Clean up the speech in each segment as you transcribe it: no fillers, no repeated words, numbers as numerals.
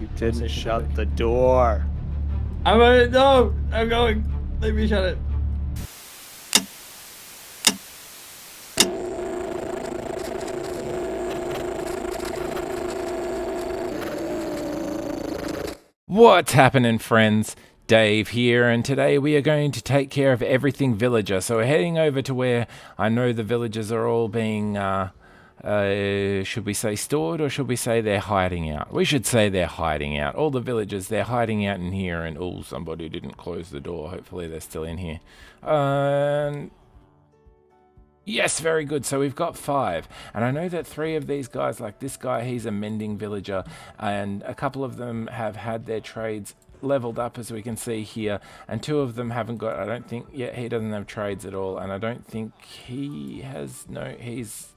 You didn't shut the door. No, I'm going. Let me shut it. What's happening, friends? Dave here, and today we are going to take care of everything villager. So we're heading over to where I know the villagers are all being, should we say stored, or should we say they're hiding out? We should say they're hiding out. All the villagers, they're hiding out in here, and oh, somebody didn't close the door. Hopefully they're still in here. Yes, very good. So we've got 5. And I know that 3 of these guys, like this guy, he's a mending villager. And a couple of them have had their trades leveled up, as we can see here. And 2 of them haven't got, I don't think, yeah, he doesn't have trades at all. And I don't think he has, no, he's...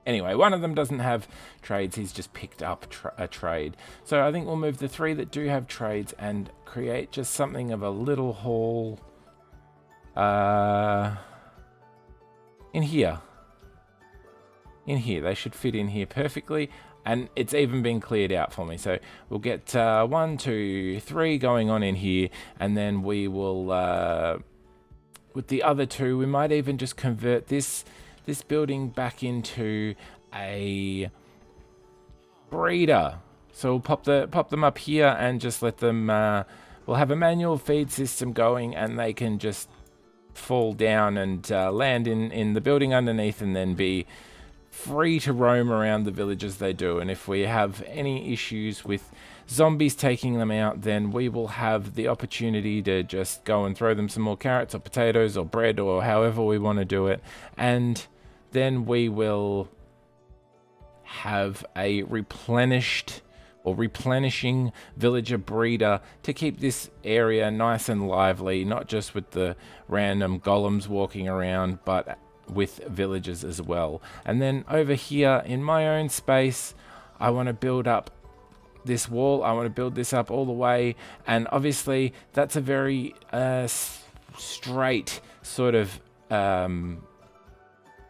Anyway, one of them doesn't have trades. He's just picked up a trade. So I think we'll move the 3 that do have trades and create just something of a little hall. In here. They should fit in here perfectly, and it's even been cleared out for me. So we'll get 1, 2, 3 going on in here, and then we will, with the other 2, we might even just convert this building back into a breeder. So we'll pop them up here and just let them. We'll have a manual feed system going, and they can just fall down and land in the building underneath, and then be free to roam around the village as they do. And if we have any issues with zombies taking them out, then we will have the opportunity to just go and throw them some more carrots or potatoes or bread or however we want to do it, and then we will have a replenishing villager breeder to keep this area nice and lively, not just with the random golems walking around, but with villagers as well. And then over here in my own space, I want to build up this wall. I want to build this up all the way, and obviously that's a very straight sort of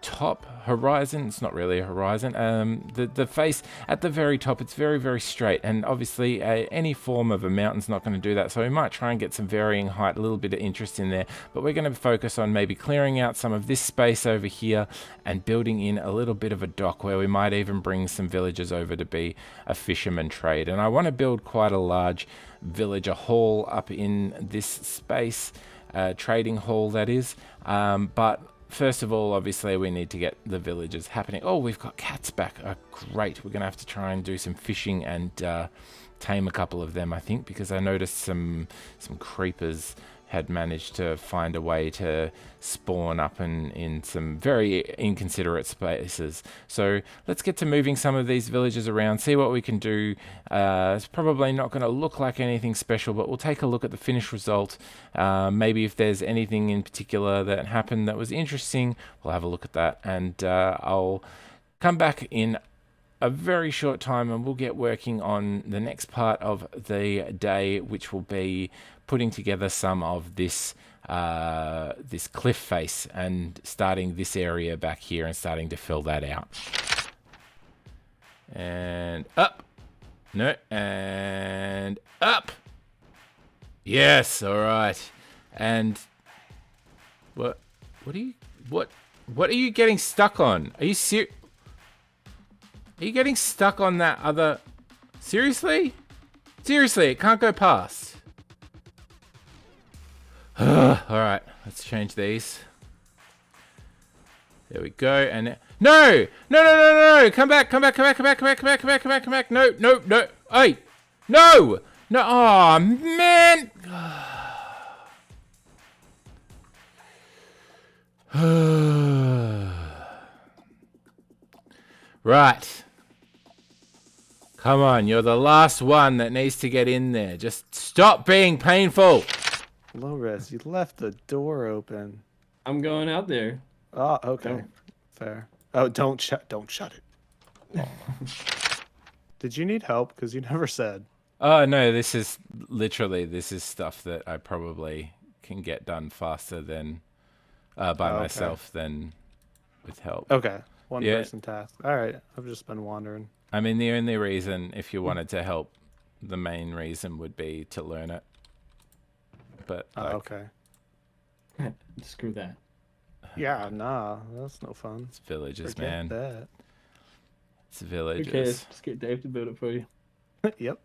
top horizon. It's not really a horizon. The face at the very top, it's very, very straight, and obviously any form of a mountain's not going to do that, so we might try and get some varying height, a little bit of interest in there, but we're going to focus on maybe clearing out some of this space over here and building in a little bit of a dock where we might even bring some villagers over to be a fisherman trade. And I want to build quite a large villager hall up in this space, trading hall that is, but first of all, obviously, we need to get the villagers happening. Oh, we've got cats back. Oh, great. We're going to have to try and do some fishing and tame a couple of them, I think, because I noticed some creepers had managed to find a way to spawn up in some very inconsiderate spaces. So let's get to moving some of these villagers around, see what we can do. It's probably not going to look like anything special, but we'll take a look at the finished result. Maybe if there's anything in particular that happened that was interesting, we'll have a look at that. And I'll come back in a very short time, and we'll get working on the next part of the day, which will be putting together some of this this cliff face and starting this area back here and starting to fill that out. And up. No, and up. Yes, all right. And what are you getting stuck on? Are you serious? Are you getting stuck on that other... Seriously? Seriously, it can't go past. Alright, let's change these. There we go, and... No! No! Come back! No! Hey! No! No! Aw, man! Right. Come on, you're the last one that needs to get in there. Just stop being painful. Lowres, you left the door open. I'm going out there. Oh, okay. Oh. Fair. Oh, don't shut it. Oh. Did you need help? Because you never said. Oh, no, this is stuff that I probably can get done faster than by myself than with help. Okay. One person task. All right. I've just been wandering. I mean, the only reason, if you wanted to help the main reason would be to learn it. But Oh, like, okay. Screw that. Yeah, nah, that's no fun. it's villages, Forget man. that. It's villages. Who cares? Just get Dave to build it for you. Yep.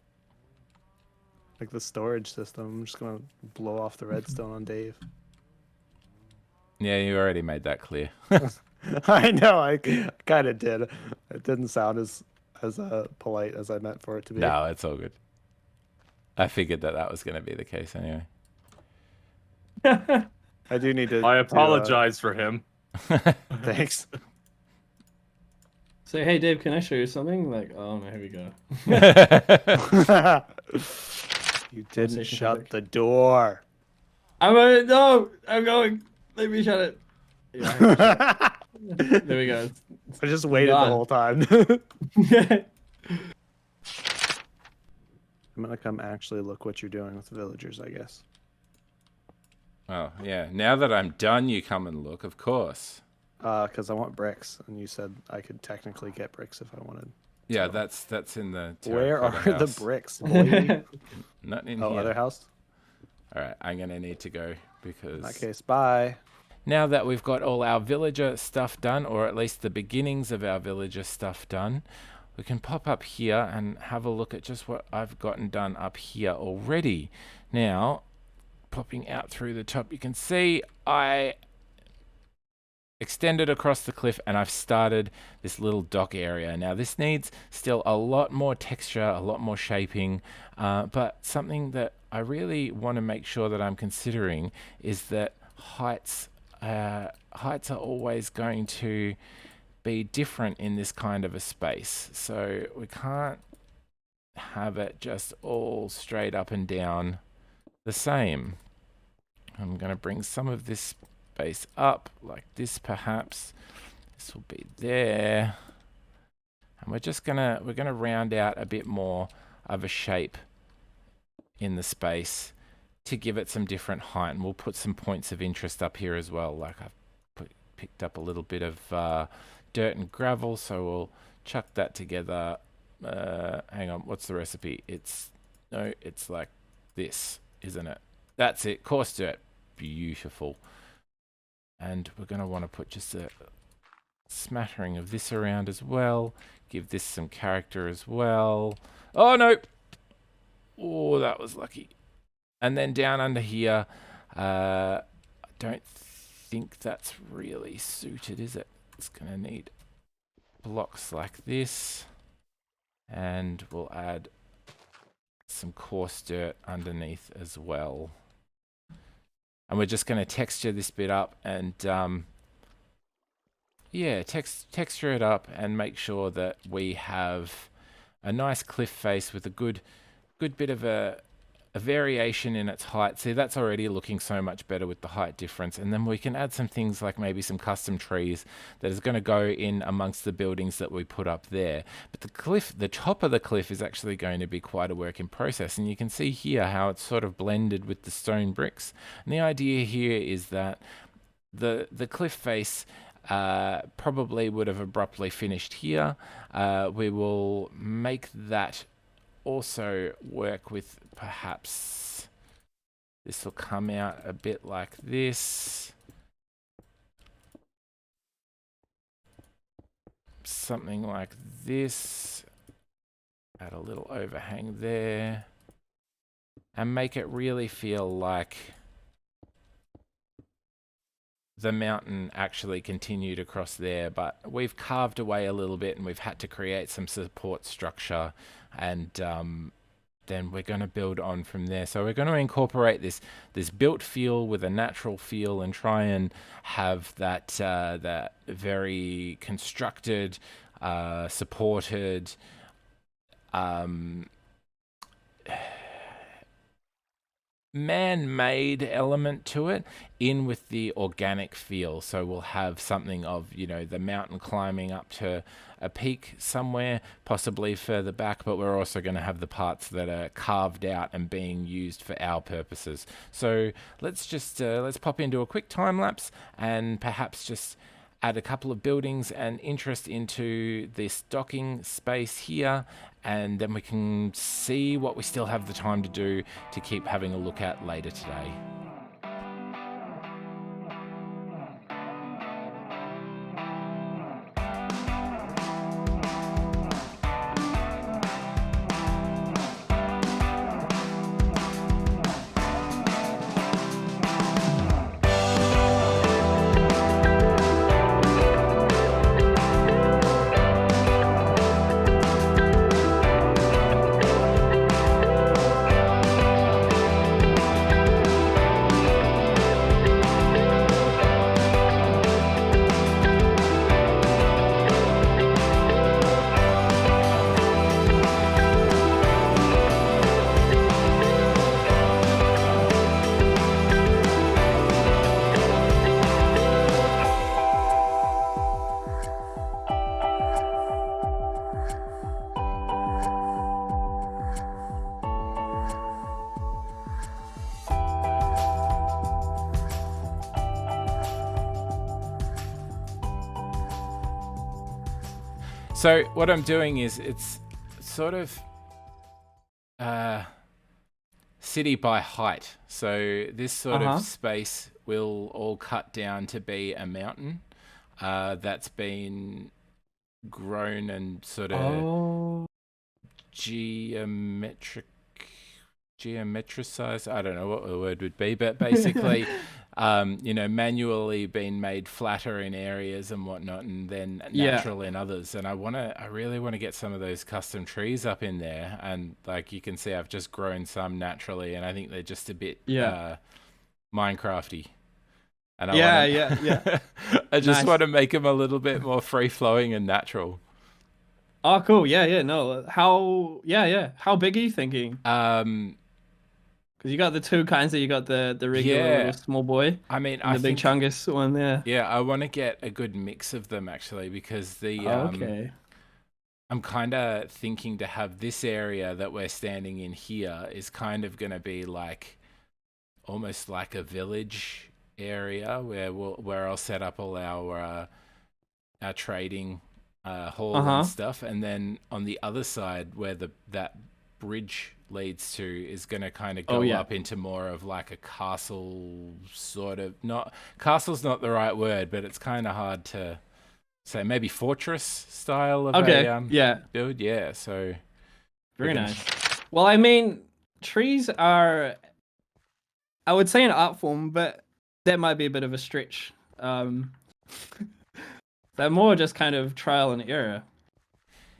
Like the storage system. I'm just gonna blow off the redstone on Dave. Yeah, you already made that clear. I know, I kind of did. It didn't sound as polite as I meant for it to be. No, it's all good. I figured that was going to be the case anyway. I do need to. I apologize for him. Thanks. Say, hey Dave, can I show you something? Like, oh, here we go. You didn't Conversation shut topic. the door. No, I'm going. Let me shut it. Yeah, there we go. I just waited Done. the whole time. I'm gonna come actually look what you're doing with the villagers, I guess. Oh, yeah. Now that I'm done, you come and look, of course. Because I want bricks, and you said I could technically get bricks if I wanted. Yeah, that's in the Where terracotta are the house. bricks, boy? Not in Oh, here. other house? All right, I'm going to need to go because... In that case, bye. Now that we've got all our villager stuff done, or at least the beginnings of our villager stuff done, we can pop up here and have a look at just what I've gotten done up here already. Now, popping out through the top, you can see I extended across the cliff and I've started this little dock area. Now this needs still a lot more texture, a lot more shaping, but something that I really want to make sure that I'm considering is that heights are always going to be different in this kind of a space. So we can't have it just all straight up and down the same. I'm going to bring some of this space up like this perhaps. This will be there. And we're gonna round out a bit more of a shape in the space to give it some different height, and we'll put some points of interest up here as well. Like I've picked up a little bit of dirt and gravel, so we'll chuck that together. Hang on, what's the recipe? It's like this, isn't it? That's it, coarse dirt. Beautiful. And we're going to want to put just a smattering of this around as well. Give this some character as well. Oh, no. Oh, that was lucky. And then down under here, I don't think that's really suited, is it? It's going to need blocks like this. And we'll add some coarse dirt underneath as well. And we're just going to texture this bit up and, yeah, texture it up and make sure that we have a nice cliff face with a good bit of a variation in its height. See, that's already looking so much better with the height difference. And then we can add some things like maybe some custom trees that is going to go in amongst the buildings that we put up there. But the top of the cliff is actually going to be quite a work in process. And you can see here how it's sort of blended with the stone bricks. And the idea here is that the cliff face probably would have abruptly finished here. We will make that also work with perhaps this will come out a bit like this, something like this, add a little overhang there and make it really feel like the mountain actually continued across there, but we've carved away a little bit and we've had to create some support structure, and then we're going to build on from there. So we're going to incorporate this built feel with a natural feel and try and have that that very constructed, supported, man-made element to it in with the organic feel. So we'll have something of, you know, the mountain climbing up to a peak somewhere, possibly further back, but we're also going to have the parts that are carved out and being used for our purposes. So let's just let's pop into a quick time lapse and perhaps just add a couple of buildings and interest into this docking space here, and then we can see what we still have the time to do to keep having a look at later today. So what I'm doing is it's sort of city by height. So this sort of space will all cut down to be a mountain that's been grown and sort of geometricized. I don't know what the word would be, but basically manually been made flatter in areas and whatnot, and then natural in others. And I really want to get some of those custom trees up in there. And like you can see, I've just grown some naturally, and I think they're just a bit Minecrafty. And I just want to make them a little bit more free flowing and natural. Oh, cool. Yeah. No. How big are you thinking? Because you got the two kinds. You got the regular little small boy. I mean, and the big chungus one there. Yeah, I want to get a good mix of them actually, because I'm kind of thinking to have this area that we're standing in here is kind of going to be like almost like a village area where I'll set up all our trading hall and stuff, and then on the other side where that bridge leads to is going to kind of go up into more of like a castle sort of. Not castle's not the right word, but it's kind of hard to say. Maybe fortress style of a build. Yeah, so very nice. Well, I mean, trees are, I would say, an art form, but that might be a bit of a stretch. They're more just kind of trial and error.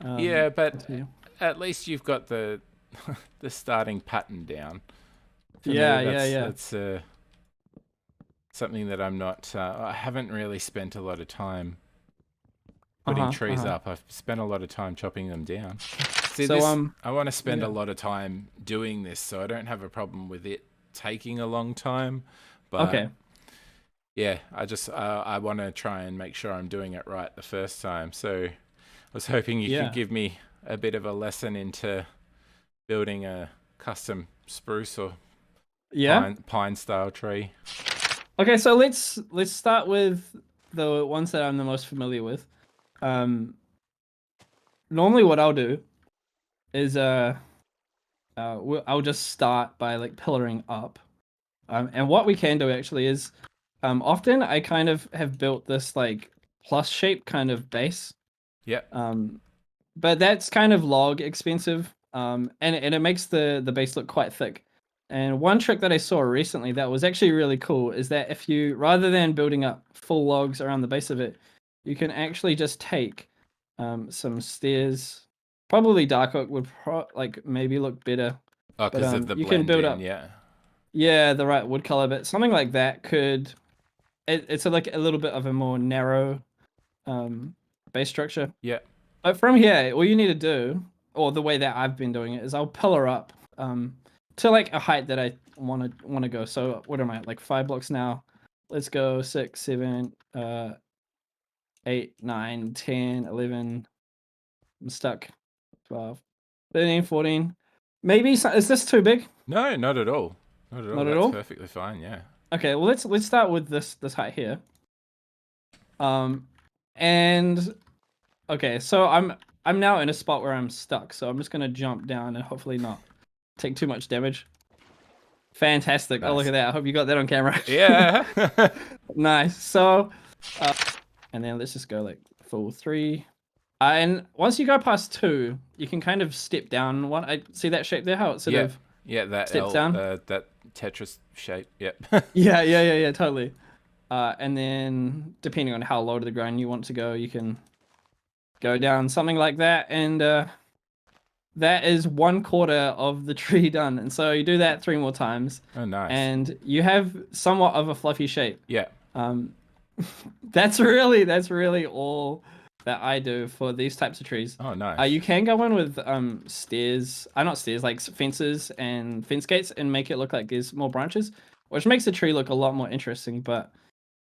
But at least you've got the the starting pattern down. For me, that's something that I'm not. I haven't really spent a lot of time putting trees up. I've spent a lot of time chopping them down. See, so I want to spend a lot of time doing this, so I don't have a problem with it taking a long time. But yeah, I want to try and make sure I'm doing it right the first time. So I was hoping you could give me a bit of a lesson into building a custom spruce or pine style tree. Okay, so let's start with the ones that I'm the most familiar with. Normally what I'll do is I'll just start by like pillaring up. And what we can do actually is often I kind of have built this like plus shape kind of base. Yeah. But that's kind of log expensive. And it makes the base look quite thick. And one trick that I saw recently that was actually really cool is that if you, rather than building up full logs around the base of it, you can actually just take some stairs. Probably dark oak would maybe look better. Oh, because of the blend, you can build up, the right wood color, but something like that could. It's like a little bit of a more narrow base structure. Yeah. But from here, all you need to do, or the way that I've been doing it, is I'll pillar up to like a height that I want to go. So what am I, like 5 blocks now? Let's go 6, 7, 8, 9, 10, 11. I'm stuck. 12, 13, 14. Maybe is this too big? No, not at all. Not at all. Perfectly fine. Yeah. Okay. Well, let's start with this height here. And okay, so I'm now in a spot where I'm stuck. So I'm just gonna jump down and hopefully not take too much damage. Fantastic! Oh, look Nice. at that. I hope you got that on camera. Yeah. Nice. So, and then let's just go like full 3. And once you go past 2, you can kind of step down one. I see that shape there, how it sort of that steps down. that Tetris shape. Yep. Yeah, totally. And then depending on how low to the ground you want to go, you can go down something like that. And that is 1/4 of the tree done. And so you do that 3 more times. Oh, nice. And you have somewhat of a fluffy shape. Yeah. That's really all that I do for these types of trees. Oh, nice. You can go in with stairs, not stairs, like fences and fence gates, and make it look like there's more branches, which makes the tree look a lot more interesting. But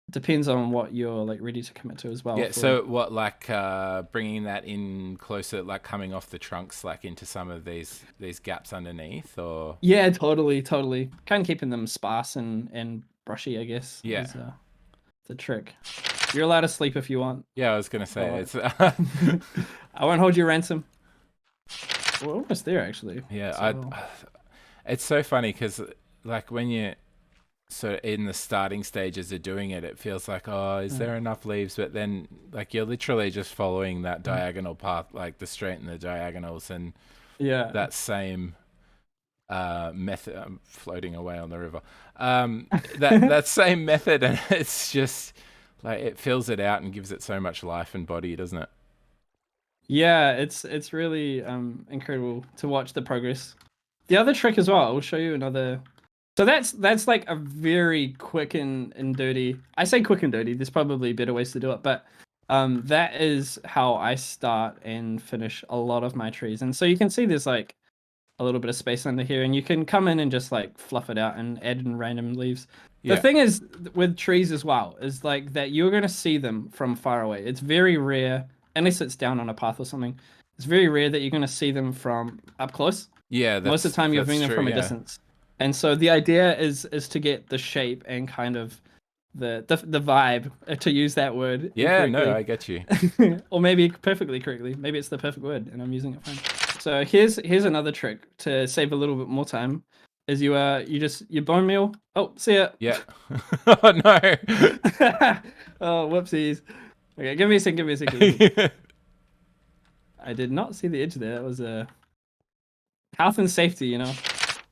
it depends on what you're like ready to commit to as well. Yeah. So what, like bringing that in closer, like coming off the trunks, like into some of these gaps underneath, or? Yeah, totally. Kind of keeping them sparse and brushy, I guess. Yeah. Is, the trick. You're allowed to sleep if you want. Yeah, I was gonna say it's. I won't hold you ransom. We're almost there, actually. Yeah, So... it's so funny because like when you sort of in the starting stages of doing it, it feels like, oh, is there enough leaves? But then like you're literally just following that diagonal path, like the straight and the diagonals, and that same method. I'm floating away on the river. That same method, and it's just like it fills it out and gives it so much life and body, doesn't it? Yeah, it's really incredible to watch the progress. The other trick as well, I'll show you another. So that's like a very quick and dirty. I say quick and dirty. There's probably better ways to do it, but that is how I start and finish a lot of my trees. And so you can see there's like a little bit of space under here, and you can come in and just like fluff it out and add in random leaves. The thing is with trees as well is like that you're going to see them from far away. It's very rare, unless it's down on a path or something. It's very rare that you're going to see them from up close. Yeah, most of the time you're viewing them from a distance. And so the idea is to get the shape and kind of the vibe, to use that word. Yeah, no, I get you. Or maybe perfectly correctly. Maybe it's the perfect word and I'm using it fine. So here's another trick to save a little bit more time. Is you bone meal. Oh, see ya. Yeah. Oh no. Oh, whoopsies. Okay, give me a second. I did not see the edge there. That was a health and safety, you know.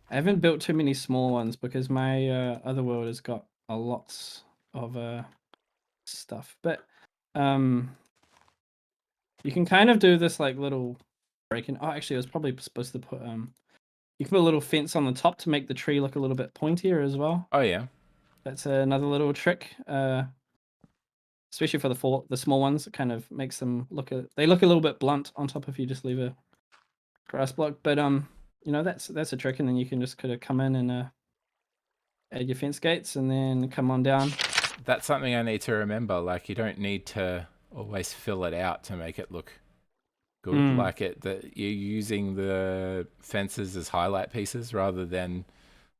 I haven't built too many small ones because my other world has got a lot of stuff. But you can kind of do this like little break-in. Oh, actually, I was probably supposed to put you can put a little fence on the top to make the tree look a little bit pointier as well. Oh yeah. That's another little trick. Especially for the small ones, it kind of makes them look a little bit blunt on top if you just leave a grass block. But you know, that's a trick, and then you can just kind of come in and add your fence gates and then come on down. That's something I need to remember. Like you don't need to always fill it out to make it look good. Like that you're using the fences as highlight pieces rather than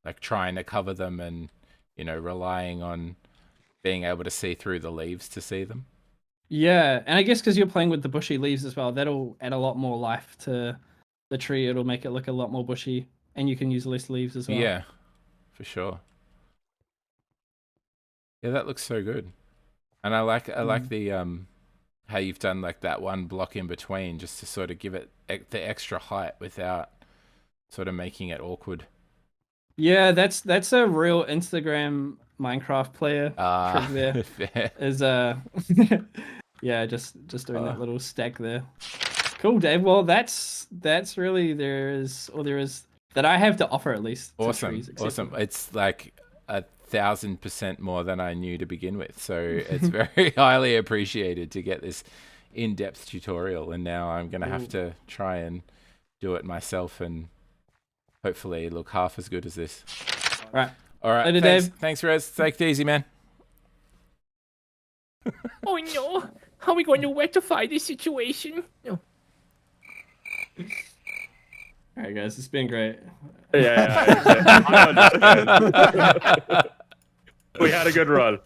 like trying to cover them and, you know, relying on being able to see through the leaves to see them. Yeah, and I guess because you're playing with the bushy leaves as well, that'll add a lot more life to the tree. It'll make it look a lot more bushy, and you can use less leaves as well. Yeah, for sure. Yeah, that looks so good. And I like the how you've done like that one block in between just to sort of give it the extra height without sort of making it awkward. Yeah, that's a real Instagram Minecraft player trick there. Fair. Is yeah, just doing that little stack there. Cool, Dave. Well, that's really there is that I have to offer at least. Awesome. It's like 1,000% more than I knew to begin with. So it's very highly appreciated to get this in-depth tutorial. And now I'm going to have to try and do it myself and hopefully look half as good as this. All right. Later, Thanks, Dave. Thanks, Rez. Take it easy, man. Oh no! How are we going to rectify this situation? Oh. All right, guys, it's been great. Yeah. I understand. We had a good run.